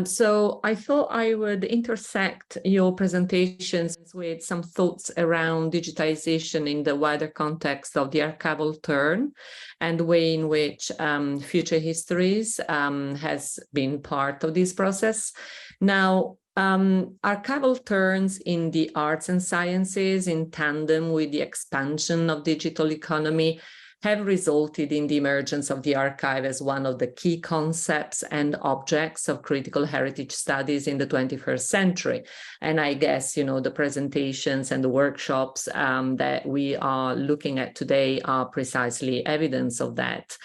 So I thought I would intersect your presentations with some thoughts around digitization in the wider context of the archival turn and the way in which Future Histories has been part of this process. Now, archival turns in the arts and sciences in tandem with the expansion of digital economy have resulted in the emergence of the archive as one of the key concepts and objects of critical heritage studies in the 21st century. And I guess, you know, the presentations and the workshops that we are looking at today are precisely evidence of that.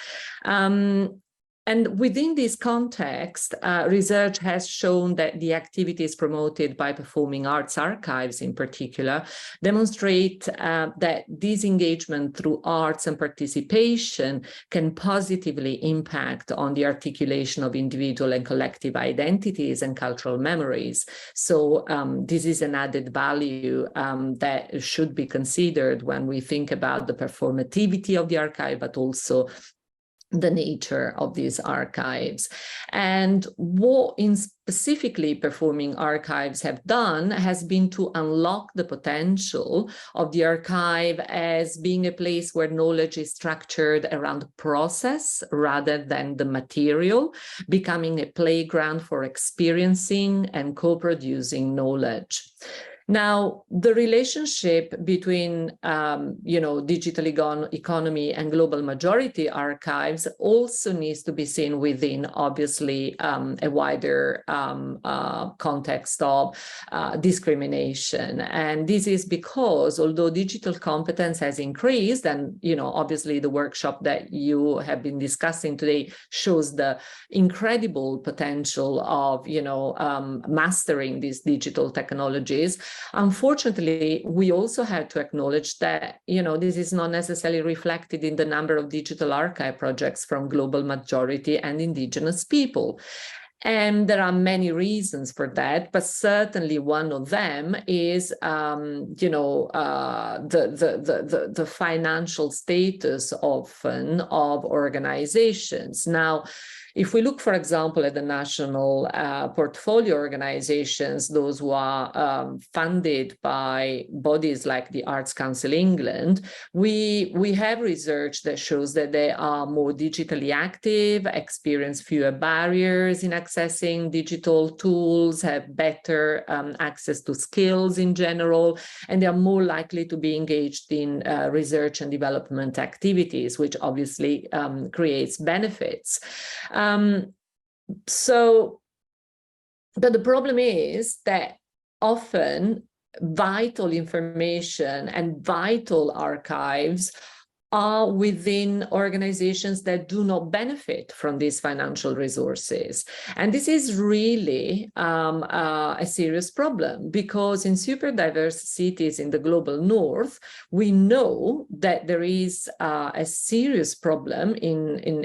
And within this context, research has shown that the activities promoted by performing arts archives in particular demonstrate that this engagement through arts and participation can positively impact on the articulation of individual and collective identities and cultural memories. So this is an added value that should be considered when we think about the performativity of the archive, but also the nature of these archives. And what in specifically performing archives have done has been to unlock the potential of the archive as being a place where knowledge is structured around process rather than the material, becoming a playground for experiencing and co-producing knowledge. Now, the relationship between, digital economy and global majority archives also needs to be seen within, obviously, a wider context of discrimination. And this is because, although digital competence has increased, and, obviously the workshop that you have been discussing today shows the incredible potential of, mastering these digital technologies. Unfortunately, we also have to acknowledge that, this is not necessarily reflected in the number of digital archive projects from global majority and indigenous people. And there are many reasons for that, but certainly one of them is, the financial status often of organizations. Now, if we look, for example, at the national portfolio organizations, those who are funded by bodies like the Arts Council England, we have research that shows that they are more digitally active, experience fewer barriers in accessing digital tools, have better access to skills in general, and they are more likely to be engaged in research and development activities, which obviously creates benefits. But the problem is that often vital information and vital archives are within organizations that do not benefit from these financial resources. And this is really a serious problem, because in super diverse cities in the global north, we know that there is a serious problem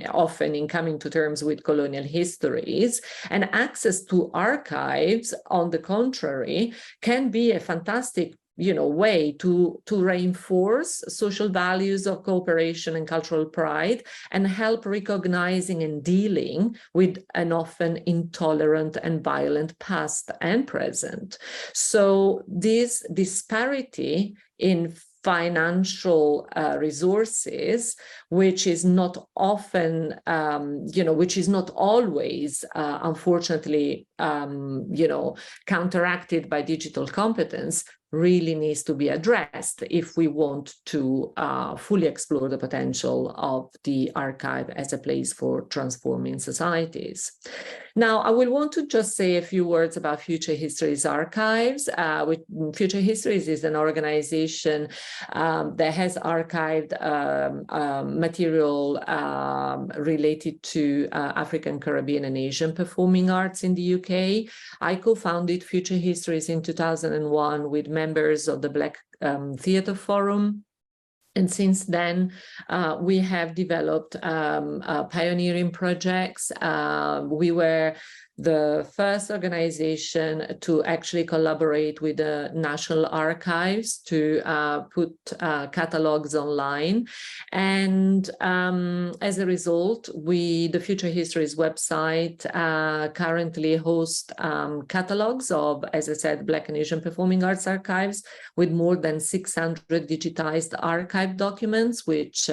often in coming to terms with colonial histories, and access to archives, on the contrary, can be a fantastic way to reinforce social values of cooperation and cultural pride, and help recognizing and dealing with an often intolerant and violent past and present. So this disparity in financial resources, which is not often, which is not always, unfortunately, counteracted by digital competence, really needs to be addressed if we want to fully explore the potential of the archive as a place for transforming societies. Now, I will want to just say a few words about Future Histories Archives. Future Histories is an organization that has archived material related to African, Caribbean, and Asian performing arts in the UK. I co-founded Future Histories in 2001 with members of the Black Theatre Forum. And since then, we have developed pioneering projects. We were the first organization to actually collaborate with the National Archives to put catalogs online. And as a result, the Future Histories website currently hosts catalogs of, as I said, Black and Asian performing arts archives with more than 600 digitized archive documents, which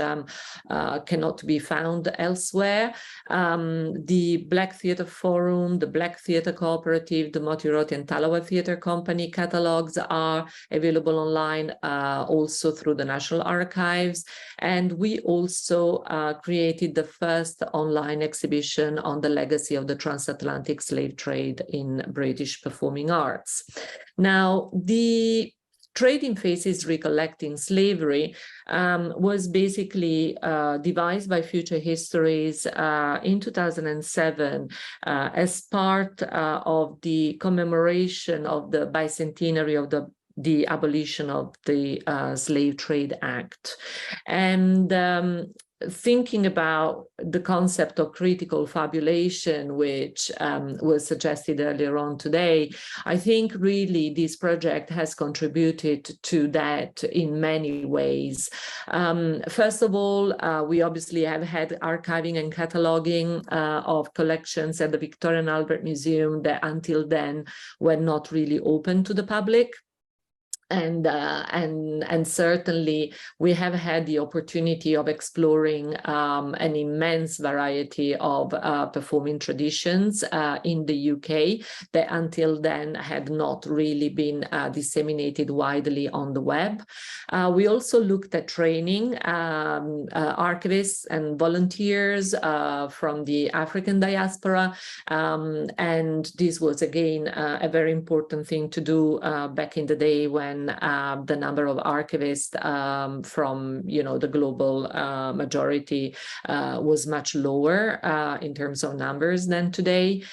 cannot be found elsewhere. The Black Theatre Forum, the Black Theatre Cooperative, the Motiroti and Talawa Theatre Company catalogs are available online also through the National Archives. And we also created the first online exhibition on the legacy of the transatlantic slave trade in British performing arts. Now, the Trading Faces Recollecting Slavery was basically devised by Future Histories in 2007 as part of the commemoration of the bicentenary of the abolition of the Slave Trade Act. And thinking about the concept of critical fabulation, which was suggested earlier on today, I think really this project has contributed to that in many ways. First of all, we obviously have had archiving and cataloging of collections at the Victoria and Albert Museum that until then were not really open to the public. And certainly we have had the opportunity of exploring an immense variety of performing traditions in the UK that until then had not really been disseminated widely on the web. We also looked at training archivists and volunteers from the African diaspora, and this was again a very important thing to do back in the day when the number of archivists from the global majority was much lower in terms of numbers than today.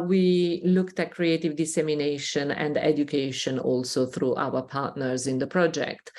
We looked at creative dissemination and education also through our partners in the project.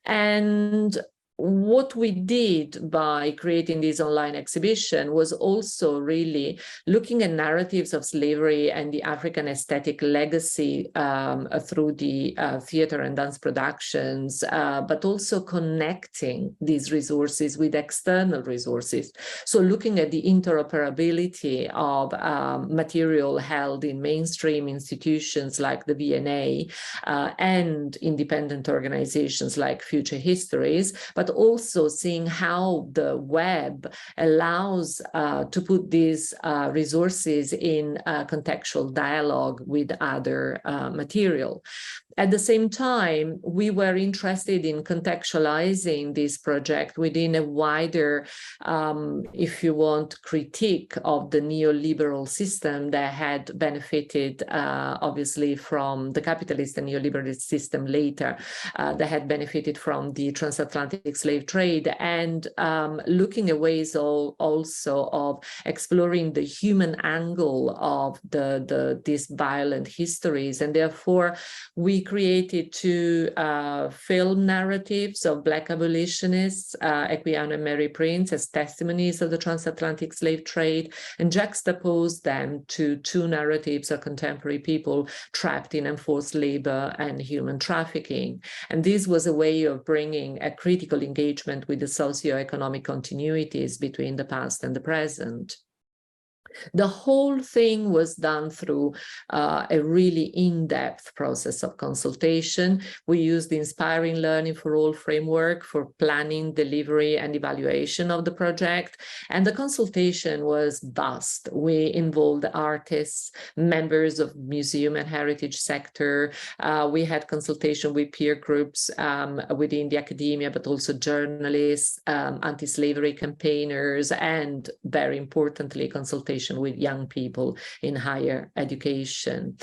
And what we did by creating this online exhibition was also really looking at narratives of slavery and the African aesthetic legacy through the theater and dance productions, but also connecting these resources with external resources. So looking at the interoperability of material held in mainstream institutions like the V&A and independent organizations like Future Histories, but also seeing how the web allows to put these resources in contextual dialogue with other material. At the same time, we were interested in contextualizing this project within a wider, if you want, critique of the neoliberal system that had benefited, obviously, from the capitalist and neoliberal system later, that had benefited from the transatlantic slave trade, and looking at ways also of exploring the human angle of these violent histories. And therefore, we created two film narratives of Black abolitionists, Equiano and Mary Prince, as testimonies of the transatlantic slave trade, and juxtaposed them to two narratives of contemporary people trapped in enforced labor and human trafficking. And this was a way of bringing a critical engagement with the socioeconomic continuities between the past and the present. The whole thing was done through a really in-depth process of consultation. We used the Inspiring Learning for All framework for planning, delivery, and evaluation of the project. And the consultation was vast. We involved artists, members of museum and heritage sector. We had consultation with peer groups within the academia, but also journalists, anti-slavery campaigners, and very importantly, consultation with young people in higher education.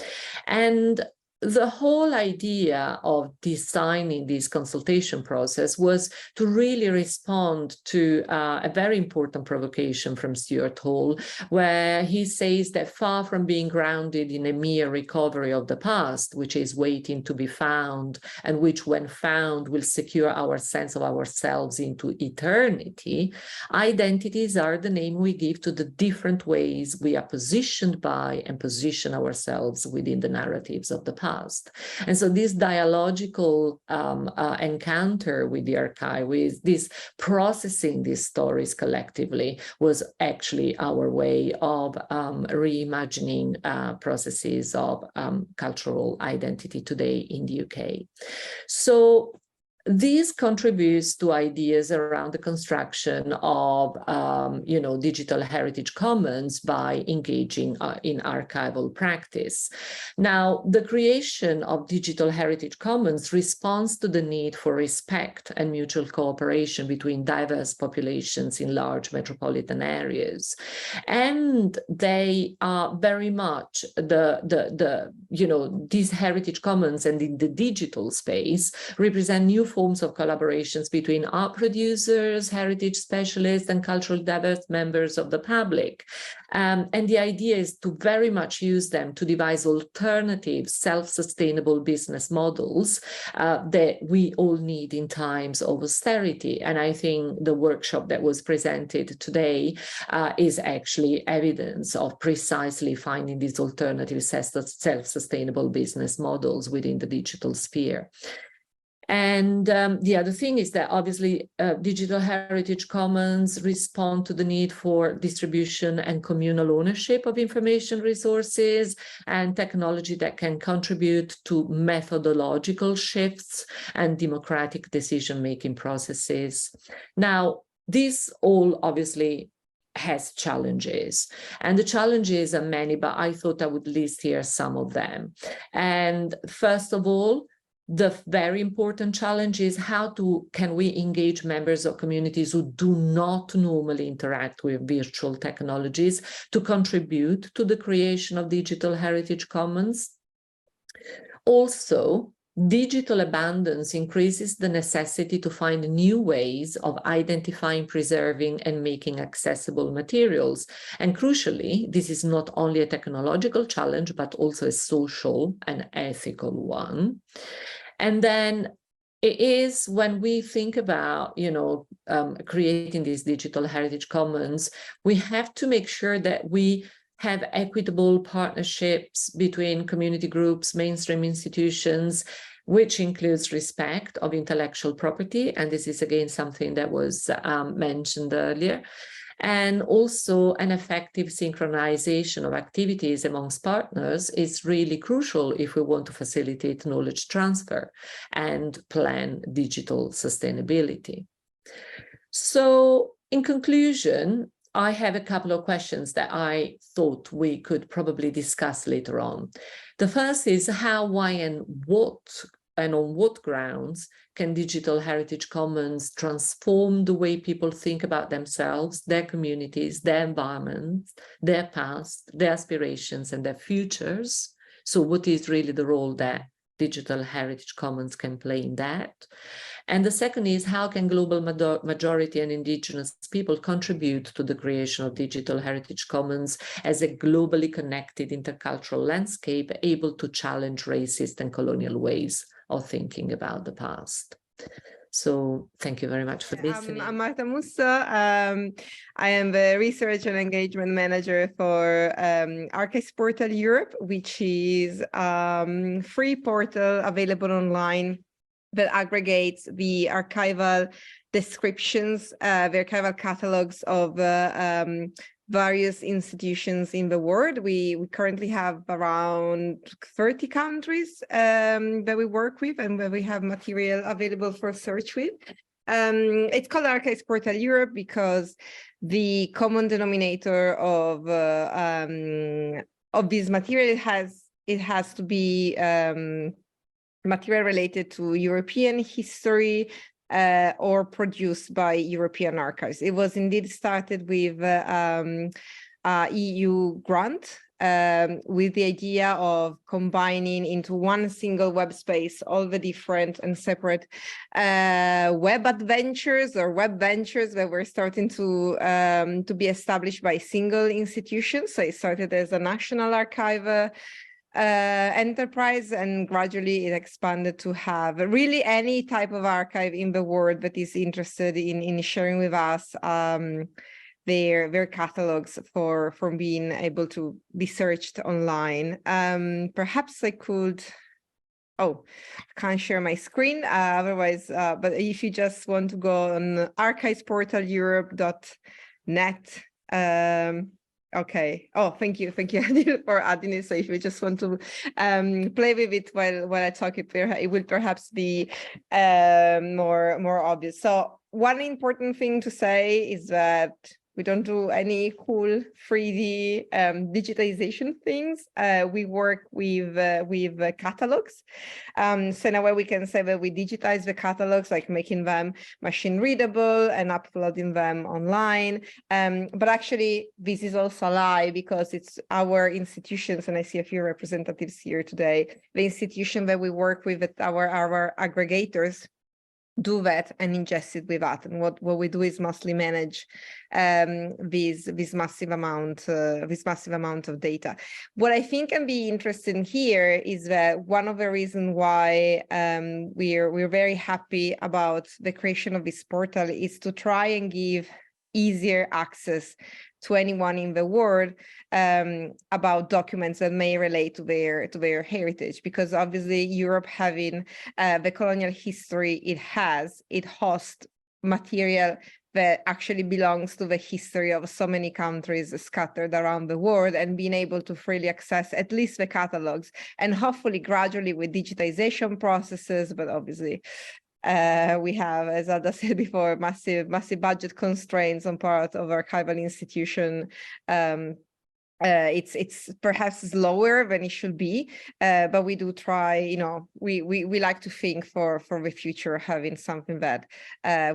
And the whole idea of designing this consultation process was to really respond to a very important provocation from Stuart Hall, where he says that far from being grounded in a mere recovery of the past, which is waiting to be found, and which when found will secure our sense of ourselves into eternity, identities are the name we give to the different ways we are positioned by and position ourselves within the narratives of the past. And so this dialogical encounter with the archive, with this processing these stories collectively, was actually our way of reimagining processes of cultural identity today in the UK. So this contributes to ideas around the construction of, digital heritage commons by engaging in archival practice. Now, the creation of digital heritage commons responds to the need for respect and mutual cooperation between diverse populations in large metropolitan areas. And they are very much these heritage commons, and in the digital space, represent new forms of collaborations between art producers, heritage specialists, and cultural diverse members of the public. And the idea is to very much use them to devise alternative, self-sustainable business models that we all need in times of austerity. And I think the workshop that was presented today is actually evidence of precisely finding these alternative self-sustainable business models within the digital sphere. And the other thing is that obviously digital heritage commons respond to the need for distribution and communal ownership of information resources and technology that can contribute to methodological shifts and democratic decision-making processes. Now, this all obviously has challenges, and the challenges are many, but I thought I would list here some of them. And first of all, the very important challenge is how can we engage members of communities who do not normally interact with virtual technologies to contribute to the creation of digital heritage commons. Also, digital abundance increases the necessity to find new ways of identifying, preserving, and making accessible materials. And crucially, this is not only a technological challenge, but also a social and ethical one. And then it is when we think about, creating these digital heritage commons, we have to make sure that we have equitable partnerships between community groups, mainstream institutions, which includes respect of intellectual property. And this is, again, something that was mentioned earlier. And also an effective synchronization of activities amongst partners is really crucial if we want to facilitate knowledge transfer and plan digital sustainability. So in conclusion, I have a couple of questions that I thought we could probably discuss later on. The first is how, why, and what, and on what grounds can digital heritage commons transform the way people think about themselves, their communities, their environments, their past, their aspirations, and their futures? So what is really the role that digital heritage commons can play in that? And the second is, how can global majority and indigenous people contribute to the creation of digital heritage commons as a globally connected intercultural landscape able to challenge racist and colonial ways of thinking about the past? So thank you very much for listening. I'm Marta Musso. I am the Research and Engagement Manager for Archives Portal Europe, which is a free portal available online that aggregates the archival descriptions, the archival catalogs of various institutions in the world. We currently have around 30 countries that we work with and where we have material available for search with. It's called Archives Portal Europe because the common denominator of this material has to be material related to European history, or produced by European archives. It was indeed started with EU grant with the idea of combining into one single web space all the different and separate web adventures or web ventures that were starting to be established by single institutions. So it started as a national archive enterprise, and gradually it expanded to have really any type of archive in the world that is interested in sharing with us their catalogs for being able to be searched online. Perhaps I could, oh, I can't share my screen otherwise, but if you just want to go on archivesportaleurope.net. Okay. Oh, thank you Adil, for adding it. So if you just want to play with it while I talk, it will perhaps be more obvious. So one important thing to say is that we don't do any cool 3D digitization things. We work with catalogs. So in a way we can say that we digitize the catalogs, like making them machine readable and uploading them online. But actually this is also a lie, because it's our institutions, and I see a few representatives here today, the institution that we work with, at our aggregators, do that and ingest it with that. And what we do is mostly manage this massive amount of data. What I think can be interesting here is that one of the reasons why we're very happy about the creation of this portal is to try and give easier access to anyone in the world about documents that may relate to their heritage, because obviously Europe, having the colonial history it hosts material that actually belongs to the history of so many countries scattered around the world, and being able to freely access at least the catalogs, and hopefully gradually with digitization processes, but obviously we have, as Ada said before, massive budget constraints on part of archival institution. It's perhaps slower than it should be, but we do try. You know, we like to think for the future, having something that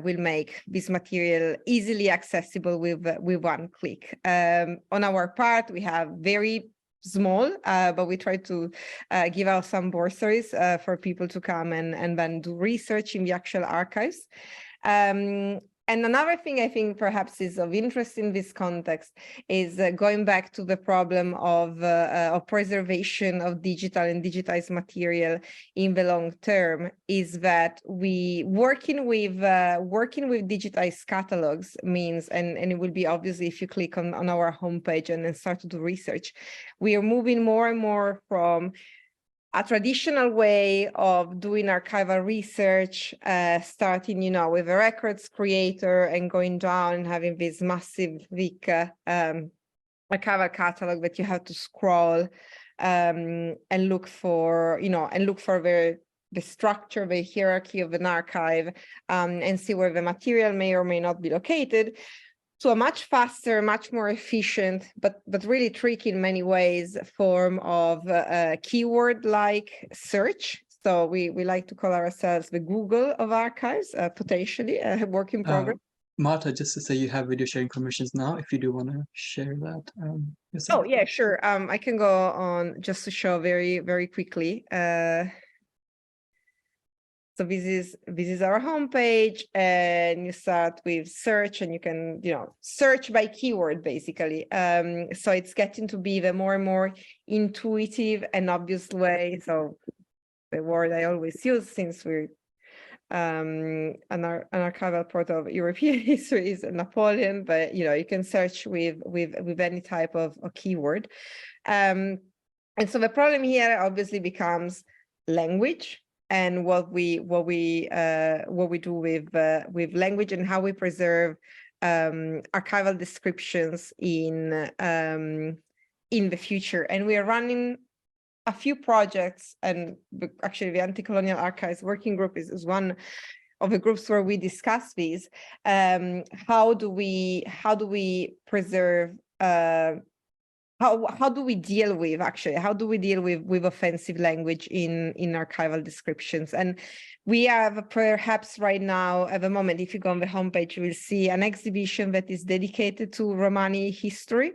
will make this material easily accessible with one click. On our part, we have very small, but we try to give out some bursaries for people to come and then do research in the actual archives. And another thing I think perhaps is of interest in this context is going back to the problem of preservation of digital and digitized material in the long term, is that we working with digitized catalogs means, and it will be obviously if you click on our homepage and then start to do research, we are moving more and more from a traditional way of doing archival research, starting, with a records creator and going down and having this massive thick archival catalog that you have to scroll and look for, the structure, the hierarchy of an archive, and see where the material may or may not be located, to a much faster, much more efficient, but really tricky in many ways, form of keyword-like search. So we like to call ourselves the Google of archives, potentially a work in progress. Marta, just to say, you have video sharing permissions now, if you do want to share that yourself. Oh, yeah, sure. I can go on just to show very, very quickly. So this is our homepage, and you start with search, and you can search by keyword basically. So it's getting to be the more and more intuitive and obvious way. So the word I always use, since we're an archival part of European history, is Napoleon, but you can search with any type of a keyword. And so the problem here obviously becomes language, and what we do with language, and how we preserve archival descriptions in the future. And we are running a few projects, and actually the Anti-Colonial Archives Working Group is one of the groups where we discuss these. How do we preserve? How do we deal with offensive language in archival descriptions? And we have perhaps right now, at the moment, if you go on the homepage, you will see an exhibition that is dedicated to Romani history.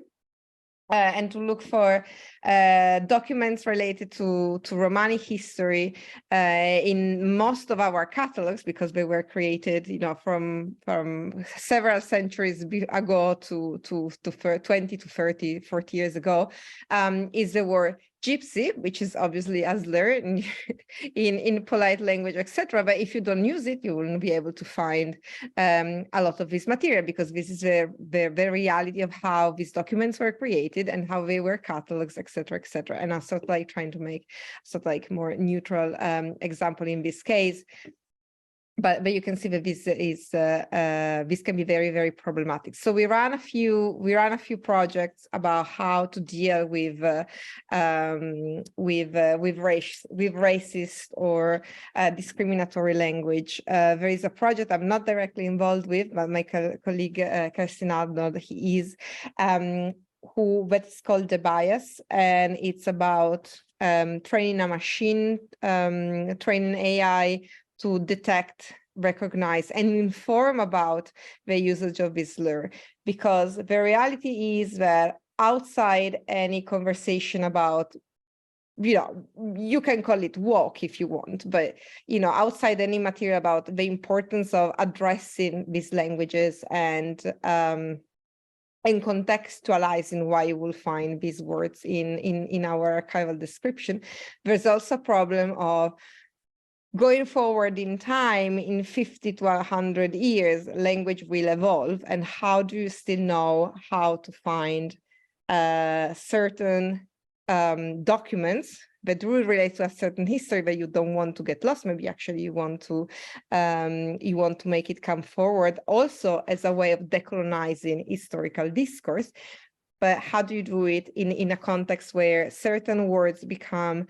and to look for documents related to Romani history in most of our catalogs, because they were created, from several centuries ago to 20 to 30, 40 years ago, is the word gypsy, which is obviously a slur in polite language, etc. But if you don't use it, you wouldn't be able to find a lot of this material, because this is the reality of how these documents were created and how they were catalogs, etc., etc. And I'm sort of like trying to make more neutral example in this case. But you can see that this is this can be very, very problematic. So we ran a few projects about how to deal with racist or discriminatory language. There is a project I'm not directly involved with, but my colleague Kerstin Arnold, he is, that's called The Bias, and it's about training a machine, training AI to detect, recognize, and inform about the usage of this slur. Because the reality is that outside any conversation about, you can call it woke if you want, but, outside any material about the importance of addressing these languages and contextualizing why you will find these words in our archival description, there's also a problem of going forward in time, in 50 to 100 years, language will evolve. And how do you still know how to find certain documents that will relate to a certain history that you don't want to get lost? Maybe actually you want to make it come forward also as a way of decolonizing historical discourse. But how do you do it in a context where certain words become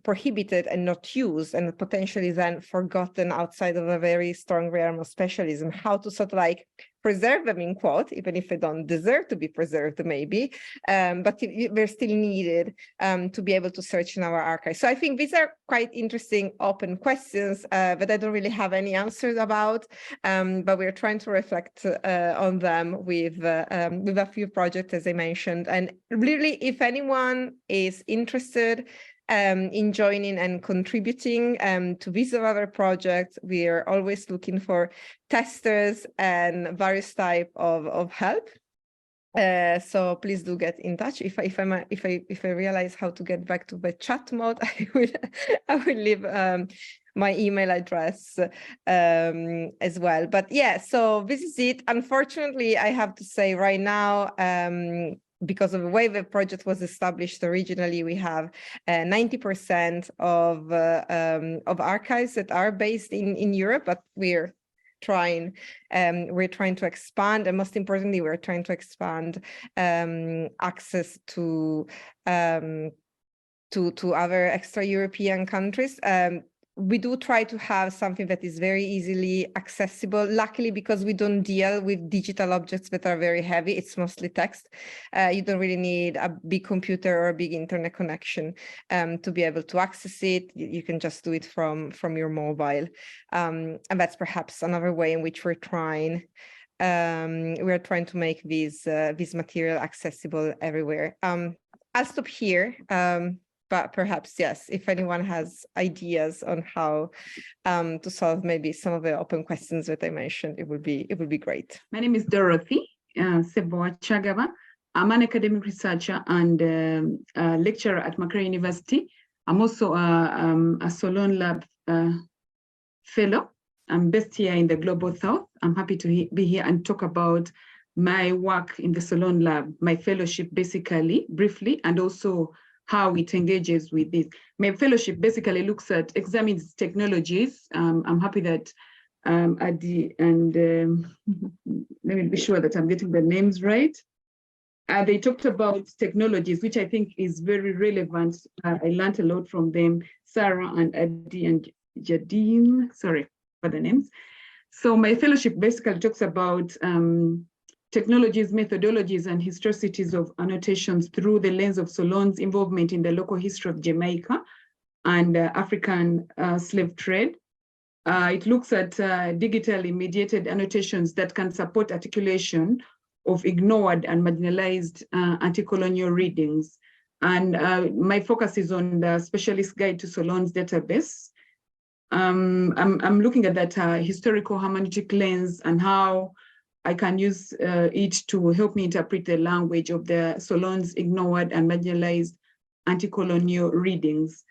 prohibited and not used, and potentially then forgotten outside of a very strong realm of specialism? How to sort of like preserve them, in quote, even if they don't deserve to be preserved, maybe, but they're still needed to be able to search in our archive. So I think these are quite interesting open questions that I don't really have any answers about, but we're trying to reflect on them with a few projects, as I mentioned. And really, if anyone is interested in joining and contributing to these other projects, we are always looking for testers and various type of help. So please do get in touch. If I realize how to get back to the chat mode, I will leave my email address as well. But yeah, so this is it. Unfortunately, I have to say right now, because of the way the project was established originally, we have 90% of archives that are based in Europe, but we're trying to expand, and most importantly, we're trying to expand access to other extra-European countries. We do try to have something that is very easily accessible. Luckily, because we don't deal with digital objects that are very heavy, it's mostly text. You don't really need a big computer or a big internet connection to be able to access it. You can just do it from your mobile. And that's perhaps another way in which we're trying to make this material accessible everywhere. I'll stop here. But perhaps, yes, if anyone has ideas on how to solve maybe some of the open questions that I mentioned, it would be great. My name is Dorothy Seboa-Chagaba. I'm an academic researcher and lecturer at Makerere University. I'm also a Solon Lab fellow. I'm based here in the Global South. I'm happy to be here and talk about my work in the Solon Lab, my fellowship basically, briefly, and also how it engages with this. My fellowship basically examines technologies. I'm happy that Adi and let me be sure that I'm getting the names right. They talked about technologies, which I think is very relevant. I learned a lot from them, Sarah and Adi and Jadine, sorry for the names. So my fellowship basically talks about technologies, methodologies, and historicities of annotations through the lens of Solon's involvement in the local history of Jamaica and African slave trade. It looks at digitally mediated annotations that can support articulation of ignored and marginalized anti-colonial readings. And my focus is on the Specialist Guide to Solon's database. I'm looking at that historical hermeneutic lens and how I can use it to help me interpret the language of the Solon's ignored and marginalized anti-colonial readings.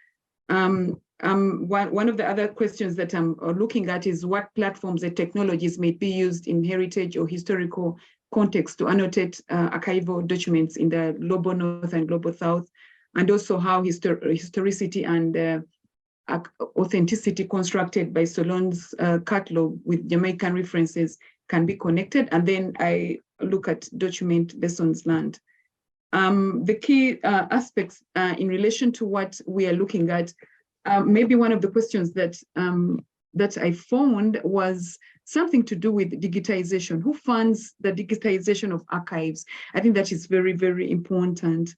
One of the other questions that I'm looking at is what platforms and technologies may be used in heritage or historical context to annotate archival documents in the global north and global south, and also how historicity and authenticity constructed by Solon's catalog with Jamaican references can be connected. And then I look at document Besson's land. The key aspects in relation to what we are looking at, maybe one of the questions that I found was something to do with digitization. Who funds the digitization of archives? I think that is very, very important.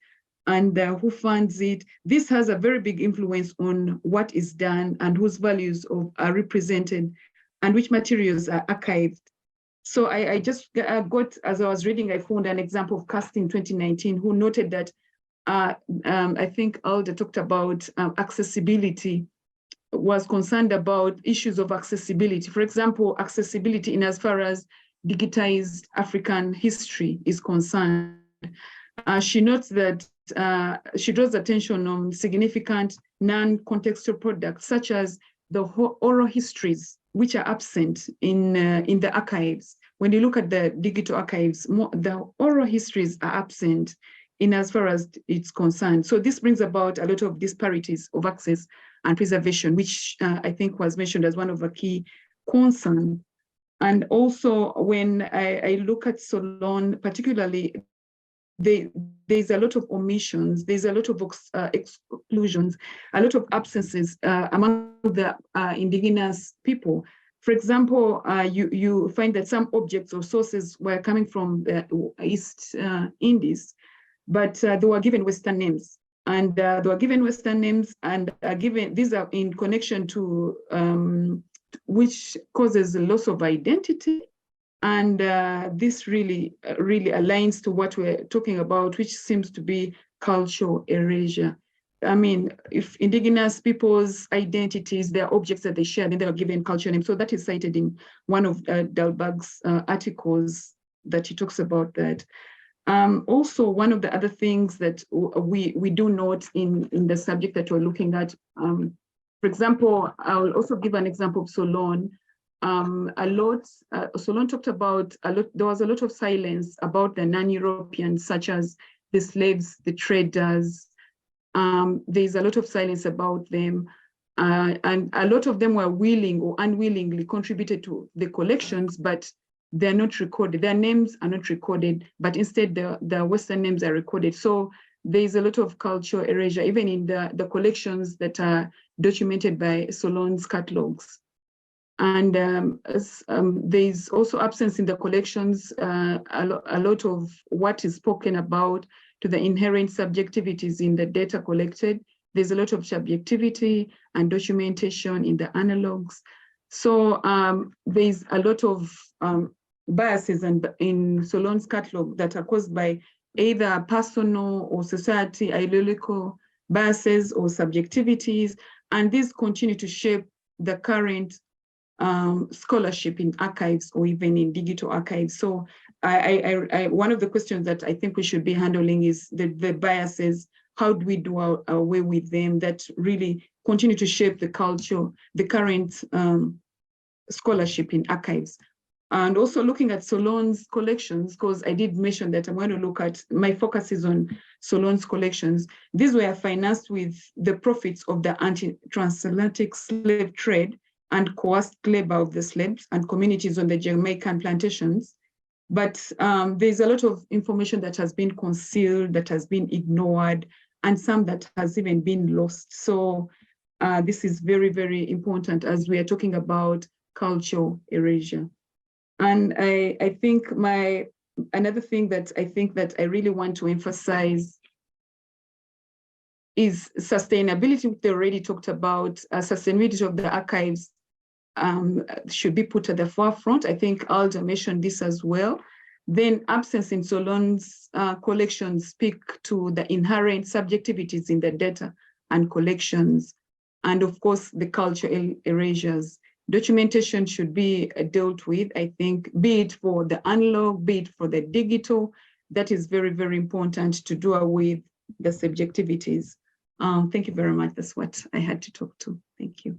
And who funds it? This has a very big influence on what is done and whose values are represented and which materials are archived. So I just got, as I was reading, I found an example of CAST in 2019, who noted that I think Alda talked about accessibility, was concerned about issues of accessibility. For example, accessibility in as far as digitized African history is concerned. She notes that she draws attention on significant non-contextual products, such as the oral histories, which are absent in the archives. When you look at the digital archives, the oral histories are absent in as far as it's concerned. So this brings about a lot of disparities of access and preservation, which I think was mentioned as one of the key concerns. And also when I look at Solon, particularly, there's a lot of omissions, there's a lot of exclusions, a lot of absences among the indigenous people. For example, you find that some objects or sources were coming from the East Indies, but they were given Western names. And they were given Western names and these are in connection to, which causes a loss of identity. And this really aligns to what we're talking about, which seems to be cultural erasure. I mean, if indigenous people's identities, their objects that they share, then they are given culture names. So that is cited in one of Dalberg's articles that he talks about that. Also, one of the other things that we do note in the subject that we're looking at, for example, I'll also give an example of Solon. Solon talked about there was a lot of silence about the non-Europeans, such as the slaves, the traders. There's a lot of silence about them. And a lot of them were willing or unwillingly contributed to the collections, but they're not recorded. Their names are not recorded, but instead the Western names are recorded. So there's a lot of cultural erasure, even in the collections that are documented by Solon's catalogs. And there's also absence in the collections, a lot of what is spoken about to the inherent subjectivities in the data collected. There's a lot of subjectivity and documentation in the analogs. So there's a lot of biases in Solon's catalog that are caused by either personal or society ideological biases or subjectivities, and these continue to shape the current scholarship in archives or even in digital archives. So one of the questions that I think we should be handling is the biases. How do we do away with them that really continue to shape the culture, the current scholarship in archives? And also looking at Solon's collections, because I did mention that I'm going to look at, my focus is on Solon's collections. These were financed with the profits of the anti-transatlantic slave trade and coerced labor of the slaves and communities on the Jamaican plantations. But there's a lot of information that has been concealed, that has been ignored, and some that has even been lost. So this is very, very important as we are talking about cultural erasure. And I think another thing that I think that I really want to emphasize is sustainability. They already talked about sustainability of the archives should be put at the forefront. I think Alda mentioned this as well, Then absence in Solon's collections speak to the inherent subjectivities in the data and collections, and of course the cultural erasures. Documentation should be dealt with, I think, be it for the analog, be it for the digital. That is very, very important to do away with the subjectivities. Thank you very much. That's what I had to talk to. Thank you.